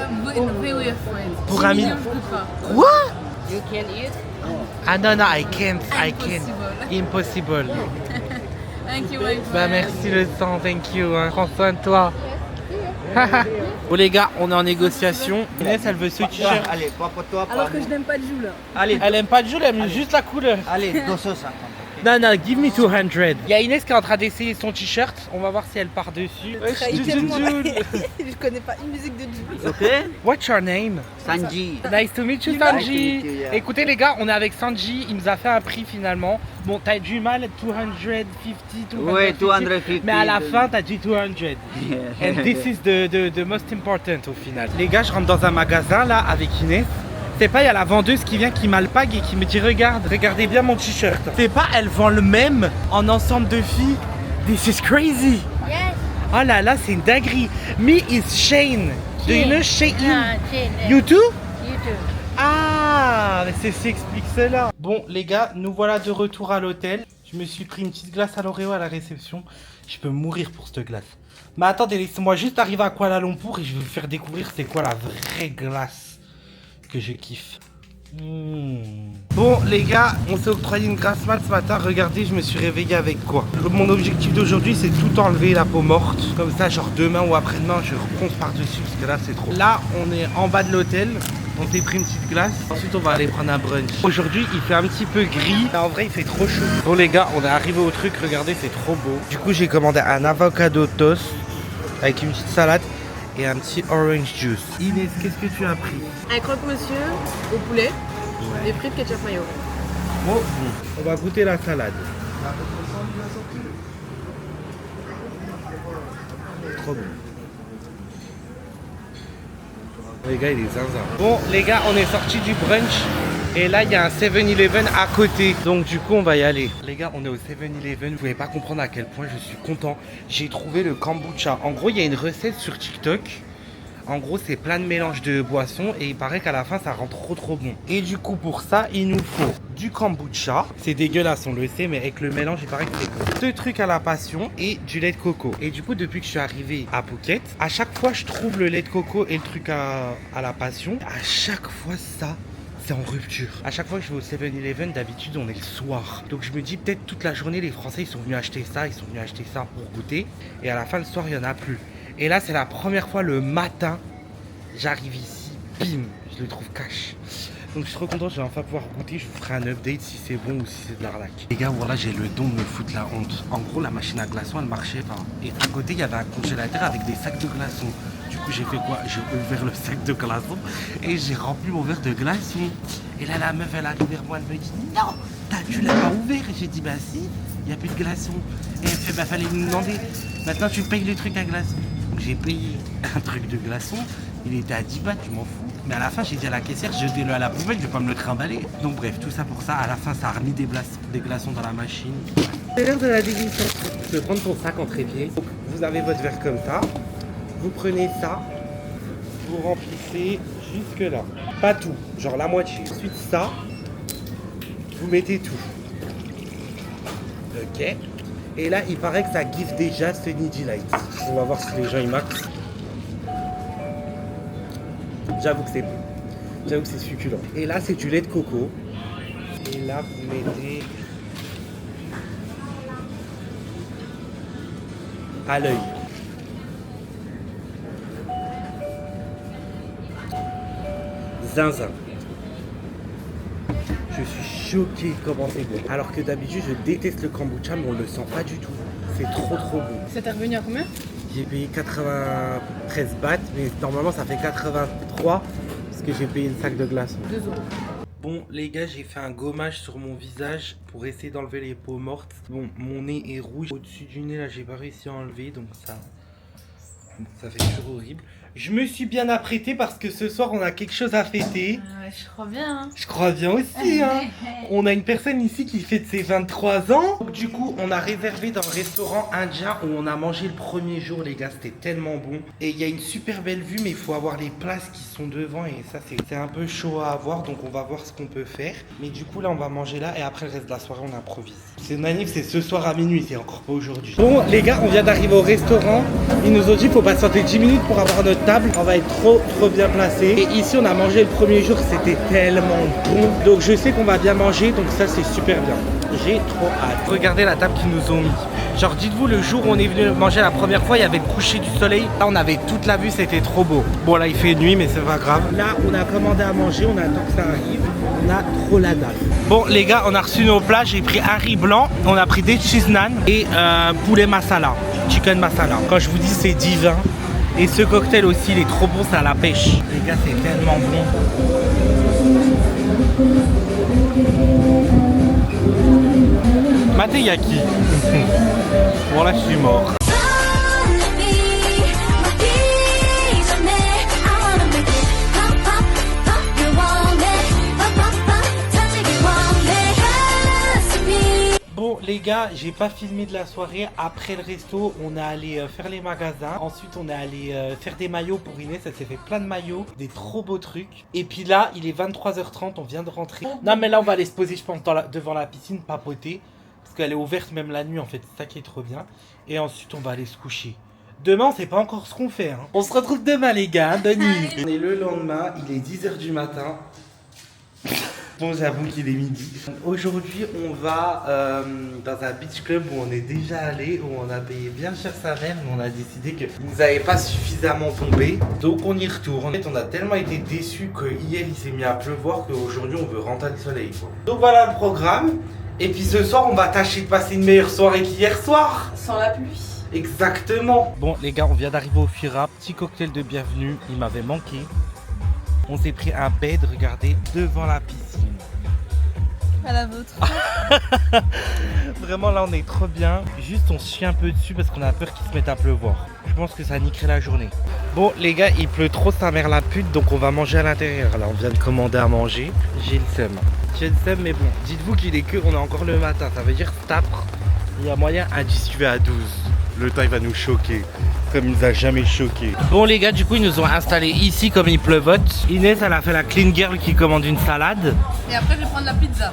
Pour 1 million. Quoi? You can eat. Ah non, non, I can't. Impossible. Thank you, my friend. Bah merci le sang, thank you. Hein. Prends soin de toi. Bon les gars, on est en négociation. Inès, elle veut ce t-shirt. Allez, pas pour toi. Alors que je n'aime pas de joue là. Allez, Elle aime pas de joue, elle aime juste la couleur. allez, 250. Non, non, give me 200. Il y a Inès qui est en train d'essayer son t-shirt. On va voir si elle part dessus. Je connais pas une musique de joue. Ok? What's your name? Sanji. Nice to meet you, Nice to meet Sanji. you, yeah. Écoutez les gars, on est avec Sanji. Il nous a fait un prix finalement. Bon, t'as du mal, 250, Ouais, 250. mais à la fin, t'as dit 200. And this is the most important au final. Les gars, je rentre dans un magasin là avec Inès. C'est pas, il y a la vendeuse qui vient, qui m'alpague et qui me dit regardez bien mon t-shirt. C'est pas, elle vend le même en ensemble de filles. This is crazy. Yes. Oh là là, c'est une dinguerie. Me is Shane. Do you know Shane? Yeah, Shane, yeah. You too? You too. Ah, mais c'est ce qui explique cela. Bon les gars, nous voilà de retour à l'hôtel. Je me suis pris une petite glace à l'Oreo à la réception. Je peux mourir pour cette glace. Mais attendez, laissez-moi juste arriver à Kuala Lumpur et je vais vous faire découvrir c'est quoi la vraie glace que je kiffe. Bon les gars, on s'est octroyé une grasse mat ce matin. Regardez, je me suis réveillé avec quoi? Mon objectif d'aujourd'hui, c'est tout enlever la peau morte. Comme ça, genre demain ou après-demain, je reponce par-dessus parce que là, c'est trop. Là, on est en bas de l'hôtel. On s'est pris une petite glace. Ensuite, on va aller prendre un brunch. Aujourd'hui, il fait un petit peu gris. En vrai, il fait trop chaud. Bon les gars, on est arrivé au truc. Regardez, c'est trop beau. Du coup, j'ai commandé un avocado toast avec une petite salade et un petit orange juice. Inès, qu'est-ce que tu as pris? Un croque-monsieur au poulet et frites ketchup mayo. Bon, on va goûter la salade. Trop bon. Les gars, il est zinzin. Bon, les gars, on est sorti du brunch. Et là, il y a un 7-Eleven à côté. Donc, du coup, on va y aller. Les gars, on est au 7-Eleven. Vous pouvez pas comprendre à quel point je suis content. J'ai trouvé le kombucha. En gros, il y a une recette sur TikTok. En gros, c'est plein de mélanges de boissons et il paraît qu'à la fin, ça rend trop bon. Et du coup, pour ça, il nous faut du kombucha. C'est dégueulasse, on le sait, mais avec le mélange, il paraît que c'est bon. 2 trucs à la passion et du lait de coco. Et du coup, depuis que je suis arrivé à Phuket, à chaque fois, je trouve le lait de coco et le truc à la passion. À chaque fois, ça, c'est en rupture. À chaque fois que je vais au 7-Eleven, d'habitude, on est le soir. Donc, je me dis, peut-être toute la journée, les Français, ils sont venus acheter ça, pour goûter. Et à la fin, le soir, il n'y en a plus. Et là, c'est la première fois le matin, j'arrive ici, bim, je le trouve cash. Donc je suis trop content, je vais enfin pouvoir goûter, je vous ferai un update si c'est bon ou si c'est de l'arnaque. Les gars, voilà, j'ai le don de me foutre la honte. En gros, la machine à glaçons, elle marchait pas. Et à côté, il y avait un congélateur avec des sacs de glaçons. Du coup, j'ai fait quoi? J'ai ouvert le sac de glaçons et j'ai rempli mon verre de glaçons. Et là, la meuf, elle arrive vers moi, elle me dit « Non, tu l'as pas ouvert ?» Et j'ai dit « Bah si, il n'y a plus de glaçons. » Et elle fait « Bah fallait me demander. Maintenant, tu payes le truc à glaçons. » Donc j'ai payé un truc de glaçons, il était à 10 bahts, je m'en fous. Mais à la fin, j'ai dit à la caissière, jetez-le à la poubelle, je vais pas me le trimballer. Donc bref, tout ça pour ça, à la fin, ça a remis des glaçons dans la machine. C'est l'heure de la dégustation. Tu peux prendre ton sac en trépied. Donc, vous avez votre verre comme ça, vous prenez ça, vous remplissez jusque là. Pas tout, genre la moitié. Ensuite ça, vous mettez tout. Ok. Et là, il paraît que ça give déjà Sunny Delight. On va voir si les gens y maxent. J'avoue que c'est bon. J'avoue que c'est succulent. Et là, c'est du lait de coco. Et là, vous mettez à l'œil. Zinzin. Je suis choqué de comment c'est bon. Alors que d'habitude, je déteste le kombucha, mais on le sent pas du tout. C'est trop bon. Ça t'est revenu à combien? J'ai payé 93 bahts, mais normalement ça fait 83 parce que j'ai payé le sac de glaçons. 2 euros. Bon les gars, j'ai fait un gommage sur mon visage pour essayer d'enlever les peaux mortes. Bon, mon nez est rouge. Au-dessus du nez là, j'ai pas réussi à enlever, donc ça fait toujours horrible. Je me suis bien apprêté parce que ce soir on a quelque chose à fêter. Je crois bien. Hein. Je crois bien aussi. Hein. On a une personne ici qui fête ses 23 ans. Donc, du coup, on a réservé dans le restaurant indien où on a mangé le premier jour, les gars. C'était tellement bon. Et il y a une super belle vue, mais il faut avoir les places qui sont devant. Et ça, c'est un peu chaud à avoir. Donc, on va voir ce qu'on peut faire. Mais du coup, là, on va manger là. Et après, le reste de la soirée, on improvise. C'est manif, c'est ce soir à minuit. C'est encore pas aujourd'hui. Bon, les gars, on vient d'arriver au restaurant. Ils nous ont dit qu'il faut patienter 10 minutes pour avoir notre table. On va être trop bien placé. Et ici, on a mangé le premier jour. C'était tellement bon. Donc, je sais qu'on va bien manger. Donc, ça, c'est super bien. J'ai trop hâte. Regardez la table qu'ils nous ont mis. Genre, dites-vous, le jour où on est venu manger la première fois, il y avait le coucher du soleil. Là, on avait toute la vue. C'était trop beau. Bon, là, il fait nuit, mais c'est pas grave. Là, on a commandé à manger. On attend que ça arrive. On a trop la dalle. Bon, les gars, on a reçu nos plats. J'ai pris un riz blanc. On a pris des cheese naan et poulet masala. Chicken masala. Quand je vous dis, c'est divin. Et ce cocktail aussi, il est trop bon, c'est à la pêche. Les gars, c'est tellement bon. Maté, y'a qui? Bon, là, je suis mort. Bon les gars, j'ai pas filmé de la soirée. Après le resto, on est allé faire les magasins. Ensuite, on est allé faire des maillots pour Inès. Elle s'est fait plein de maillots, des trop beaux trucs. Et puis là, il est 23h30, on vient de rentrer. Non mais là, on va aller se poser, je pense, devant la piscine, papoter. Parce qu'elle est ouverte même la nuit, en fait. C'est ça qui est trop bien. Et ensuite, on va aller se coucher. Demain, on sait pas encore ce qu'on fait. Hein. On se retrouve demain les gars, bonne nuit. On est le lendemain, il est 10h du matin. Bon, j'avoue qu'il est midi. Aujourd'hui, on va dans un beach club où on est déjà allé, où on a payé bien cher sa mère, mais on a décidé que nous n'avait pas suffisamment tombé. Donc on y retourne. En fait, on a tellement été déçus que hier il s'est mis à pleuvoir qu'aujourd'hui on veut rentrer du soleil. Quoi. Donc voilà le programme. Et puis ce soir, on va tâcher de passer une meilleure soirée qu'hier soir. Sans la pluie. Exactement. Bon les gars, on vient d'arriver au Fira. Petit cocktail de bienvenue, il m'avait manqué. On s'est pris un bed, regardez, devant la piscine. À la vôtre. Vraiment là on est trop bien. Juste on se chie un peu dessus parce qu'on a peur qu'il se mette à pleuvoir. Je pense que ça niquerait la journée. Bon les gars, il pleut trop sa mère la pute, donc on va manger à l'intérieur. Là on vient de commander à manger. J'ai le seum. J'ai le seum mais bon, dites-vous qu'il est que on est encore le matin. Ça veut dire tapre. Il y a moyen à distribuer à 12. Le temps il va nous choquer. Comme il nous a jamais choqué. Bon les gars, du coup ils nous ont installés ici comme il pleuvote. Inès elle a fait la clean girl qui commande une salade. Et après je vais prendre la pizza.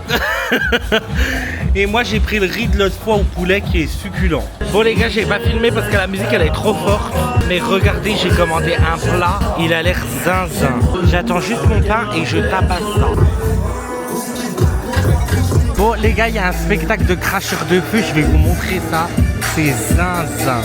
Et moi j'ai pris le riz de l'autre fois au poulet qui est succulent. Bon les gars, j'ai pas filmé parce que la musique elle est trop forte. Mais regardez, j'ai commandé un plat. Il a l'air zinzin. J'attends juste mon pain et je tabasse ça. Bon les gars, il y a un spectacle de cracheurs de feu. Je vais vous montrer ça. C'est zinzin.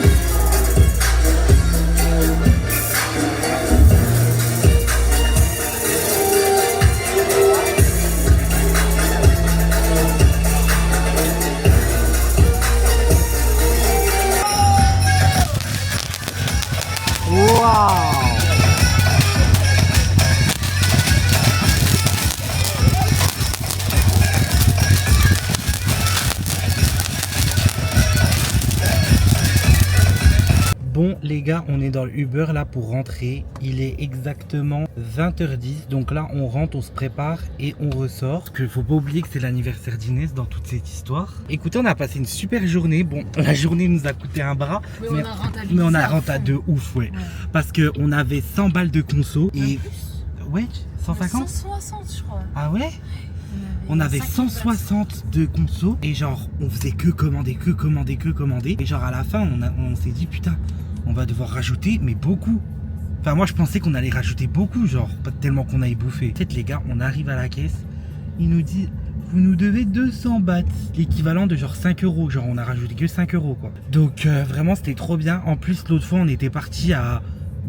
gars, on est dans le Uber là pour rentrer. Il est exactement 20h10. Donc là, on rentre, on se prépare et on ressort. Parce qu'il faut pas oublier que c'est l'anniversaire d'Inès dans toute cette histoire. Écoutez, on a passé une super journée. Bon, la journée nous a coûté un bras. Mais on a rentabilisé de ouf, ouais. Parce qu'on avait 100 balles de conso. Et... Ouais, 150 160, je crois. Ah ouais? On avait 160 de conso et genre on faisait que commander. Et genre à la fin on s'est dit putain, on va devoir rajouter mais beaucoup. Enfin moi je pensais qu'on allait rajouter beaucoup, genre pas tellement qu'on aille bouffer. Peut-être les gars, on arrive à la caisse, il nous dit vous nous devez 200 bahts, l'équivalent de genre 5 euros. Genre on a rajouté que 5 euros quoi. Donc vraiment c'était trop bien. En plus l'autre fois on était parti à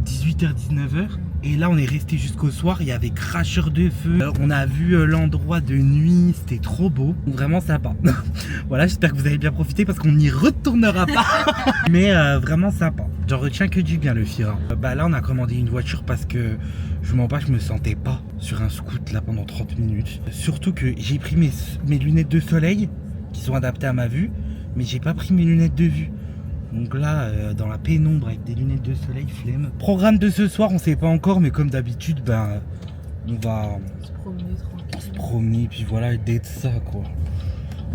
18h, 19h. Et là on est resté jusqu'au soir, il y avait cracheur de feu, on a vu l'endroit de nuit, c'était trop beau, vraiment sympa. Voilà, j'espère que vous avez bien profité parce qu'on n'y retournera pas. Mais vraiment sympa, j'en retiens que du bien le Fira. Bah là on a commandé une voiture parce que je vous mens pas, je me sentais pas sur un scoot là pendant 30 minutes. Surtout que j'ai pris mes lunettes de soleil qui sont adaptées à ma vue, mais j'ai pas pris mes lunettes de vue. Donc là, dans la pénombre avec des lunettes de soleil, flemme. Programme de ce soir, on sait pas encore, mais comme d'habitude, ben, on va se promener, puis voilà, d'être ça, quoi.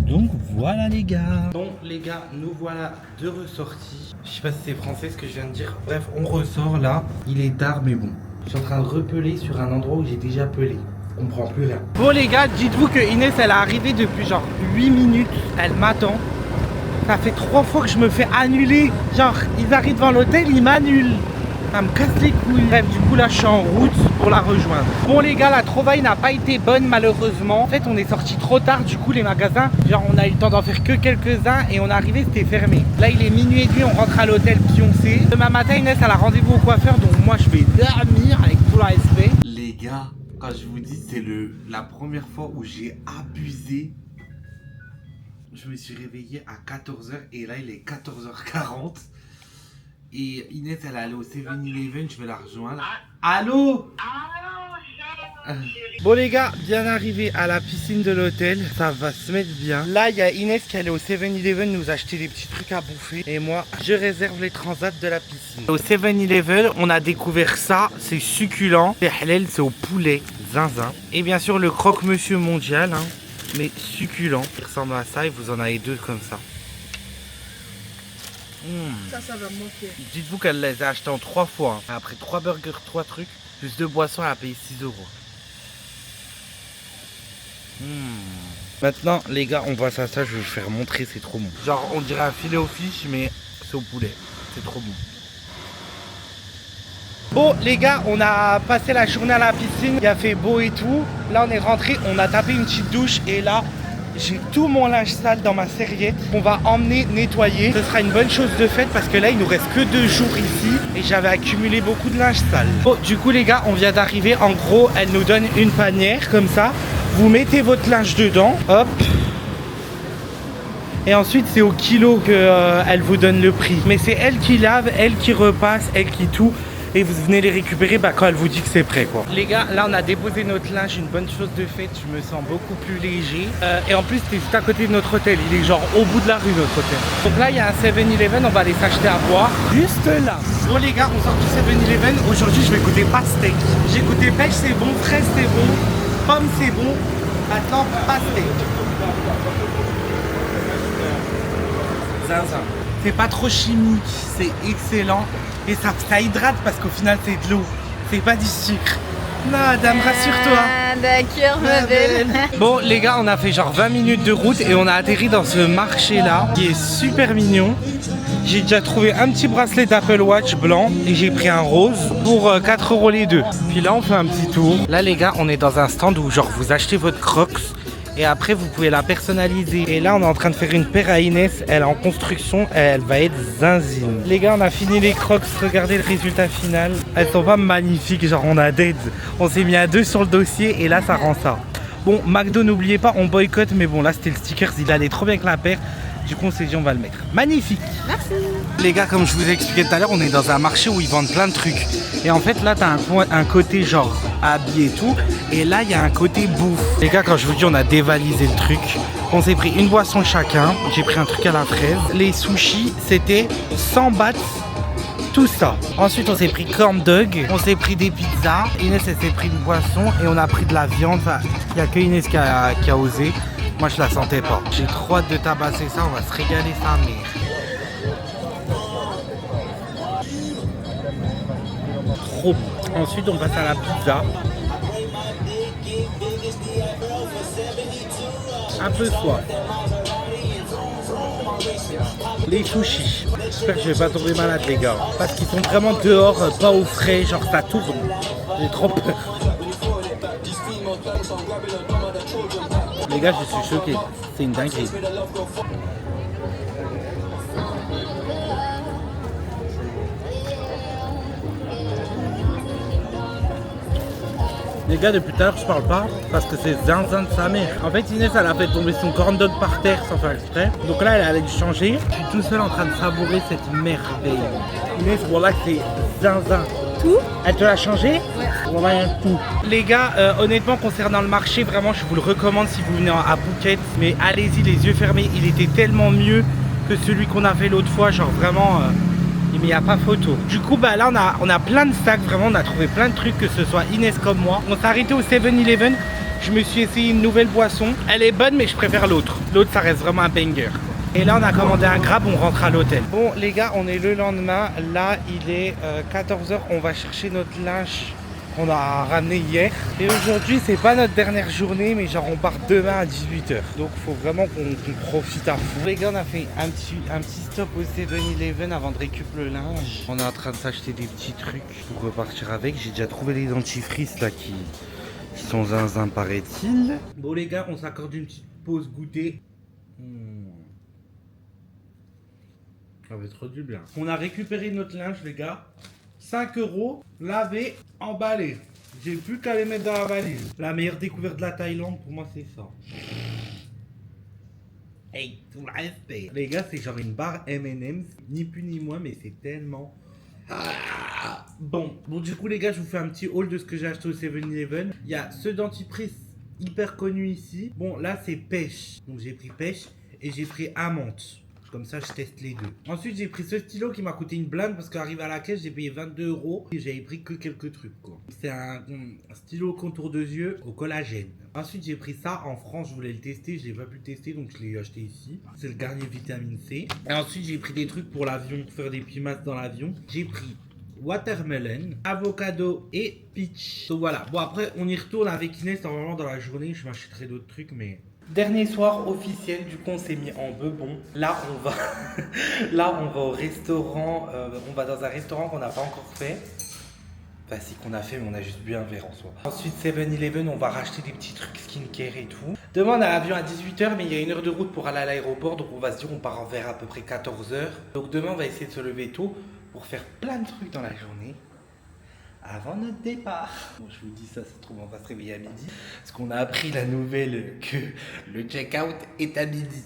Donc voilà les gars. Bon les gars, nous voilà de ressortis. Je sais pas si c'est français ce que je viens de dire. Bref, on ressort là. Il est tard, mais bon. Je suis en train de repeler sur un endroit où j'ai déjà pelé. On comprend plus rien. Bon les gars, dites-vous que Inès, elle est arrivée depuis genre 8 minutes. Elle m'attend. Ça fait 3 fois que je me fais annuler. Genre, ils arrivent devant l'hôtel, ils m'annulent. Ça me casse les couilles. Bref, du coup, là, je suis en route pour la rejoindre. Bon, les gars, la trouvaille n'a pas été bonne, malheureusement. En fait, on est sorti trop tard. Du coup, les magasins, genre, on a eu le temps d'en faire que quelques-uns et on est arrivé, c'était fermé. Là, il est minuit et demi, on rentre à l'hôtel Pioncé. Demain matin, Inès, elle a rendez-vous au coiffeur. Donc, moi, je vais dormir avec tout le respect. Les gars, quand je vous dis, c'est la première fois où j'ai abusé. Je me suis réveillé à 14h et là il est 14h40 et Inès elle est allée au 7-Eleven, je vais la rejoindre. Allô? Bon les gars, bien arrivé à la piscine de l'hôtel, ça va se mettre bien. Là il y a Inès qui est allée au 7-Eleven nous acheter des petits trucs à bouffer et moi je réserve les transats de la piscine. Au 7-Eleven on a découvert ça, c'est succulent, c'est halal, c'est au poulet, zinzin. Et bien sûr le croque-monsieur mondial, hein. Mais succulent, il ressemble à ça et vous en avez 2 comme ça. Ça va me manquer. Dites-vous qu'elle les a achetés en 3 fois. Hein. Après 3 burgers, 3 trucs, plus 2 boissons, elle a payé 6 euros. Maintenant, les gars, on passe à ça, je vais vous faire montrer, c'est trop bon. Genre, on dirait un filet au fish, mais c'est au poulet. C'est trop bon. Bon les gars, on a passé la journée à la piscine, il a fait beau et tout. Là on est rentré, on a tapé une petite douche et là j'ai tout mon linge sale dans ma serviette qu'on va emmener nettoyer. Ce sera une bonne chose de faite parce que là il nous reste que 2 jours ici et j'avais accumulé beaucoup de linge sale. Bon du coup les gars, on vient d'arriver, en gros elle nous donne une panière comme ça. Vous mettez votre linge dedans, hop. Et ensuite c'est au kilo que elle vous donne le prix. Mais c'est elle qui lave, elle qui repasse, elle qui tout. Et vous venez les récupérer quand elle vous dit que c'est prêt quoi. Les gars, là on a déposé notre linge, une bonne chose de faite, je me sens beaucoup plus léger. Et en plus c'est juste à côté de notre hôtel, il est genre au bout de la rue notre hôtel. Donc là il y a un 7-Eleven, on va aller s'acheter à boire. Juste là. Bon les gars, on sort du 7-Eleven, aujourd'hui je vais goûter pastèque. J'ai goûté pêche c'est bon, fraise c'est bon, pomme c'est bon, maintenant pastèque. Zinzin. C'est pas trop chimique, c'est excellent. Et ça hydrate parce qu'au final c'est de l'eau, c'est pas du sucre. Non, dame, rassure-toi. D'accord, ma belle. Bon, les gars, on a fait genre 20 minutes de route et on a atterri dans ce marché-là qui est super mignon. J'ai déjà trouvé un petit bracelet d'Apple Watch blanc et j'ai pris un rose pour 4 euros les deux. Puis là, on fait un petit tour. Là, les gars, on est dans un stand où genre vous achetez votre Crocs. Et après vous pouvez la personnaliser. Et là on est en train de faire une paire à Inès. Elle est en construction, elle va être zinzine. Les gars, on a fini les Crocs, regardez le résultat final. Elles sont pas magnifiques, genre on a dead. On s'est mis à 2 sur le dossier et là ça rend ça. Bon, McDo, n'oubliez pas, on boycotte. Mais bon là c'était le sticker, il allait trop bien avec la paire. Du coup on s'est dit on va le mettre. Magnifique. Merci. Les gars, comme je vous ai expliqué tout à l'heure, on est dans un marché où ils vendent plein de trucs. Et en fait là t'as un côté genre habillé et tout. Et là il y a un côté bouffe. Les gars, quand je vous dis on a dévalisé le truc. On s'est pris une boisson chacun. J'ai pris un truc à la fraise. Les sushis c'était 100 bahts tout ça. Ensuite, on s'est pris corn dog, on s'est pris des pizzas. Inès, elle s'est pris une boisson et on a pris de la viande. Enfin, il n'y a que Inès qui a osé. Moi, je la sentais pas. J'ai trop hâte de tabasser ça. On va se régaler sa mère. Trop bon. Ensuite, on passe à la pizza. Un peu soif. Les sushis. J'espère que je vais pas tomber malade, les gars. Parce qu'ils sont vraiment dehors, pas au frais, genre ça tourne. J'ai trop peur. Les gars, je suis choqué. C'est une dinguerie. Les gars, depuis tout à l'heure, je parle pas parce que c'est zinzin de sa mère. En fait, Inès, elle a fait tomber son corn dog par terre sans faire exprès. Donc là, elle allait le changer. Je suis tout seul en train de savourer cette merveille. Inès, voilà, c'est zinzin. Tout? Elle te l'a changé? Ouais. Voilà, tout. Les gars, honnêtement, concernant le marché, vraiment, je vous le recommande si vous venez à Phuket. Mais allez-y, les yeux fermés. Il était tellement mieux que celui qu'on a fait l'autre fois. Genre vraiment... mais il n'y a pas photo. Du coup, bah là, on a plein de sacs. Vraiment, on a trouvé plein de trucs, que ce soit Inès comme moi. On s'est arrêté au 7-Eleven. Je me suis essayé une nouvelle boisson. Elle est bonne, mais je préfère l'autre. L'autre, ça reste vraiment un banger. Et là, on a commandé un grab, on rentre à l'hôtel. Bon, les gars, on est le lendemain. Là, il est 14h. On va chercher notre linge qu'on a ramené hier. Et aujourd'hui, c'est pas notre dernière journée, mais genre, on part demain à 18h. Donc, faut vraiment qu'on profite à fond. Les gars, on a fait un petit stop au 7-Eleven avant de récupérer le linge. On est en train de s'acheter des petits trucs pour repartir avec. J'ai déjà trouvé les dentifrices là qui sont zinzin, paraît-il. Bon, les gars, on s'accorde une petite pause goûter. Ça va trop du bien. On a récupéré notre linge, les gars. 5 €, lavé, emballé. J'ai plus qu'à les mettre dans la valise. La meilleure découverte de la Thaïlande, pour moi, c'est ça. Hey, tout le respect. Les gars, c'est genre une barre M&M's, ni plus ni moins, mais c'est tellement... Bon, du coup, les gars, je vous fais un petit haul de ce que j'ai acheté au 7-Eleven. Il y a ce dentifrice hyper connu ici. Bon, là, c'est pêche. Donc, j'ai pris pêche et j'ai pris amande. Comme ça, je teste les deux. Ensuite, j'ai pris ce stylo qui m'a coûté une blinde parce qu'arrivé à la caisse, j'ai payé 22 € et j'avais pris que quelques trucs, quoi. C'est un stylo contour de yeux au collagène. Ensuite, j'ai pris ça. En France, je voulais le tester. Je l'ai pas pu le tester, donc je l'ai acheté ici. C'est le Garnier Vitamine C. Et ensuite, j'ai pris des trucs pour l'avion, pour faire des pimasses dans l'avion. J'ai pris watermelon, avocado et peach. Donc voilà. Bon, après, on y retourne avec Inès normalement dans la journée. Je m'achèterai d'autres trucs, mais... Dernier soir officiel, du coup on s'est mis en bebon. Là on va au restaurant, on va dans un restaurant qu'on n'a pas encore fait. Enfin si qu'on a fait, mais on a juste bu un verre en soi. Ensuite 7-Eleven, on va racheter des petits trucs skincare et tout. Demain on a l'avion à 18h, mais il y a 1 heure de route pour aller à l'aéroport. Donc on va se dire on part vers à peu près 14h. Donc demain on va essayer de se lever tôt pour faire plein de trucs dans la journée avant notre départ. Bon, je vous dis ça se trouve, on va se réveiller à midi. Parce qu'on a appris la nouvelle que le check-out est à midi.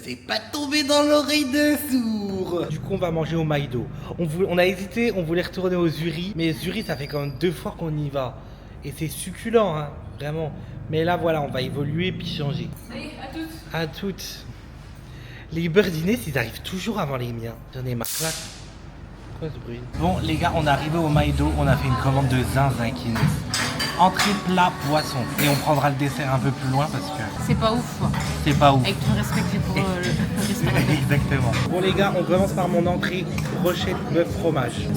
C'est pas tombé dans l'oreille de sourd. Du coup, on va manger au Maïdo. On a hésité, on voulait retourner au Zuri. Mais Zuri, ça fait quand même 2 fois qu'on y va. Et c'est succulent, hein, vraiment. Mais là, voilà, on va évoluer puis changer. Allez, à toutes. À toutes. Les Uber dîners, ils arrivent toujours avant les miens. J'en ai marre. Là. Bon les gars, on est arrivé au Maïdo, on a fait une commande de zinzin qui entrée, plat, poisson. Et on prendra le dessert un peu plus loin parce que... C'est pas ouf. C'est pas ouf. Avec tout le respect que j'ai pour le restaurant. Exactement. Bon les gars, on commence par mon entrée, brochette bœuf fromage.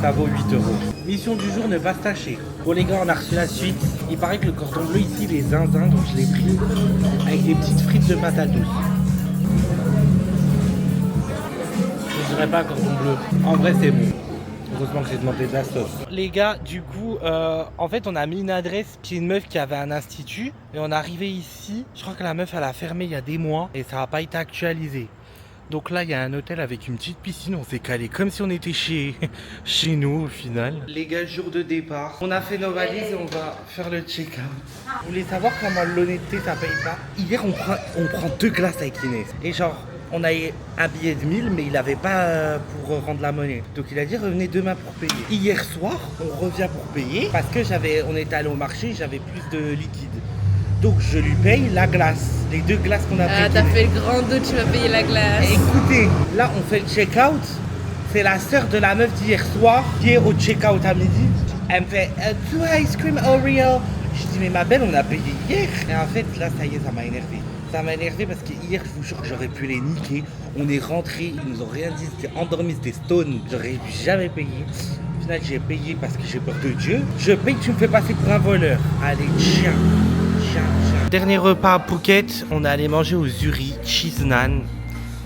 Ça vaut 8 €. Mission du jour, ne pas se tâcher. Bon les gars, on a reçu la suite. Il paraît que le cordon bleu ici, il est zinzin, donc je l'ai pris avec des petites frites de patates douces. Je dirais pas cordon bleu. En vrai, c'est bon. Heureusement que j'ai demandé de la sauce. Les gars, du coup, en fait, on a mis une adresse chez une meuf qui avait un institut. Et on est arrivé ici. Je crois que la meuf, elle a fermé il y a des mois. Et ça n'a pas été actualisé. Donc là, il y a un hôtel avec une petite piscine. On s'est calé comme si on était chez nous au final. Les gars, jour de départ. On a fait nos valises et on va faire le check-out. Vous voulez savoir comment l'honnêteté, ça paye pas? Hier, on prend 2 glaces avec Inès. Et genre... On a un billet de 1000, mais il n'avait pas pour rendre la monnaie. Donc il a dit revenez demain pour payer. Hier soir, on revient pour payer parce que on était allé au marché, j'avais plus de liquide. Donc je lui paye la glace, les 2 glaces qu'on a pris. Ah, t'as fait le grand dos, tu vas payer la glace. Écoutez, là on fait le check-out. C'est la sœur de la meuf d'hier soir qui est au check-out à midi. Elle me fait 2 ice cream Oreo. Je dis mais ma belle, on a payé hier. Et en fait là ça y est, ça m'a énervé. Ça m'a énervé parce que hier, je vous jure que j'aurais pu les niquer. On est rentrés, ils nous ont rien dit, c'était endormi, c'était stone. J'aurais jamais payé. Au final, j'ai payé parce que j'ai peur de Dieu. Je paye, tu me fais passer pour un voleur. Allez, tiens. Dernier repas à Phuket, on est allé manger au Zuri, cheese naan.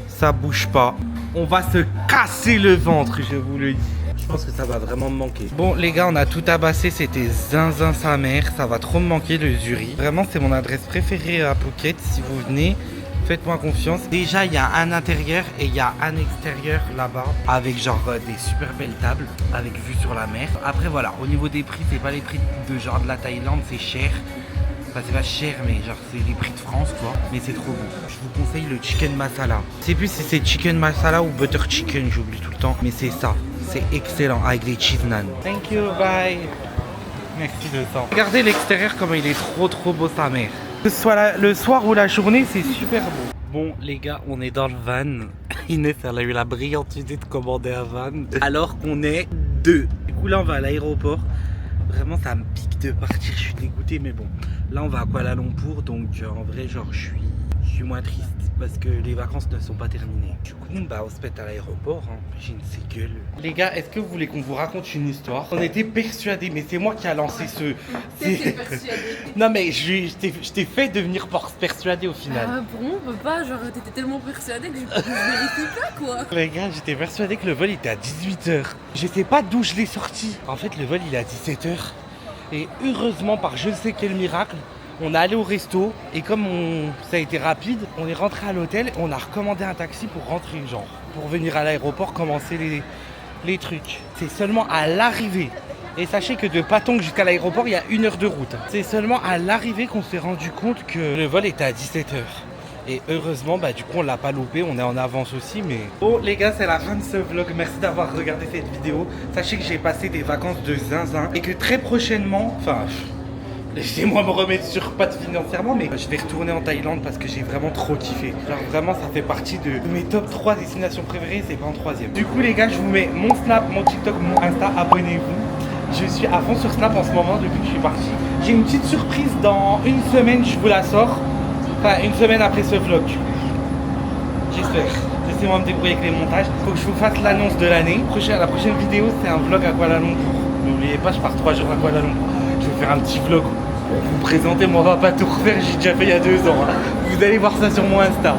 Ça bouge pas. On va se casser le ventre, je vous le dis. Je pense que ça va vraiment me manquer. Bon les gars, on a tout tabassé, c'était zinzin sa mère. Ça va trop me manquer le Zuri. Vraiment, c'est mon adresse préférée à Phuket. Si vous venez, faites-moi confiance. Déjà, il y a un intérieur et il y a un extérieur là-bas. Avec genre des super belles tables, avec vue sur la mer. Après voilà, au niveau des prix, c'est pas les prix de genre de la Thaïlande, c'est cher. Enfin c'est pas cher mais genre c'est les prix de France quoi. Mais c'est trop bon. Je vous conseille le chicken masala. Je sais plus si c'est chicken masala ou butter chicken, j'oublie tout le temps. Mais c'est ça. C'est excellent avec des cheese naan. Thank you, bye. Merci de ça. Regardez l'extérieur comme il est trop beau sa mère. Que ce soit le soir ou la journée, c'est super beau. Bon les gars, on est dans le van. Inès elle a eu la brillante idée de commander un van. Alors qu'on est 2. Du coup là on va à l'aéroport. Vraiment ça me pique de partir, je suis dégoûté mais bon. Là on va à Kuala Lumpur donc en vrai genre je suis moins triste parce que les vacances ne sont pas terminées. Du coup bah on se pète à l'aéroport, hein. J'ai une séquelle. Les gars, est-ce que vous voulez qu'on vous raconte une histoire? On était persuadés, mais c'est moi qui a lancé ce... T'étais persuadé. Non mais je t'ai fait devenir persuadé au final. Ah pour moi on peut pas, genre t'étais tellement persuadé que je vérifie pas quoi. Les gars, j'étais persuadé que le vol était à 18h. Je sais pas d'où je l'ai sorti. En fait le vol il est à 17h. Et heureusement par je ne sais quel miracle, on est allé au resto et comme ça a été rapide, on est rentré à l'hôtel et on a recommandé un taxi pour rentrer, genre pour venir à l'aéroport commencer les trucs. C'est seulement à l'arrivée. Et sachez que de Patong jusqu'à l'aéroport, il y a 1 heure de route. C'est seulement à l'arrivée qu'on s'est rendu compte que le vol était à 17h. Et heureusement, bah du coup on l'a pas loupé, on est en avance aussi mais... Bon les gars, c'est la fin de ce vlog, merci d'avoir regardé cette vidéo. Sachez que j'ai passé des vacances de zinzin et que très prochainement, enfin... Laissez-moi me remettre sur pattes financièrement, mais je vais retourner en Thaïlande parce que j'ai vraiment trop kiffé. Genre vraiment ça fait partie de mes top 3 destinations préférées, c'est pas en 3ème. Du coup les gars, je vous mets mon Snap, mon TikTok, mon Insta, abonnez-vous. Je suis à fond sur Snap en ce moment depuis que je suis parti. J'ai une petite surprise dans 1 semaine, je vous la sors. Enfin 1 semaine après ce vlog. J'espère. Laissez-moi me débrouiller avec les montages. Faut que je vous fasse l'annonce de l'année. La prochaine vidéo c'est un vlog à Kuala Lumpur. N'oubliez pas, je pars 3 jours à Kuala Lumpur. Je vais faire un petit vlog pour vous présenter, mais on va pas tout refaire, j'ai déjà fait il y a 2 ans. Vous allez voir ça sur mon Insta.